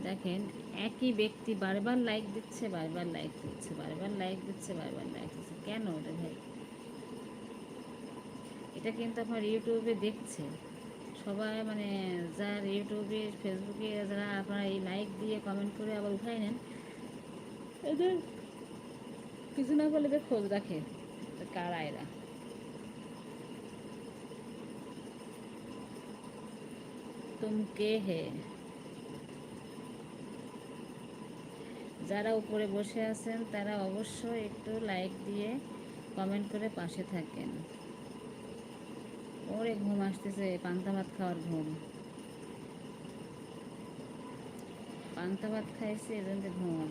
দেখেন, একই ব্যক্তি বারবার লাইক দিচ্ছে, বারবার লাইক দিচ্ছে, বারবার লাইক দিচ্ছে, বারবার লাইক দিচ্ছে, কেন রে ভাই? এটা কিন্তু আপনার ইউটিউবে দেখছে সবাই, মানে যার ইউটিউবে ফেসবুকে যারা আপনারা এই লাইক দিয়ে কমেন্ট করে আবার উঠাই নেন, এদের কিছু না করলে এদের খোঁজ রাখে কারা এরা। তুম কে হে? যারা উপরে বসে আছেন তারা অবশ্যই একটু লাইক দিয়ে কমেন্ট করে পাশে থাকেন। ওরে ঘুম আসতেছে, পান্তা ভাত খাওয়ার ঘুম। পান্তা ভাত খাইছে, এজন্য ঘুম।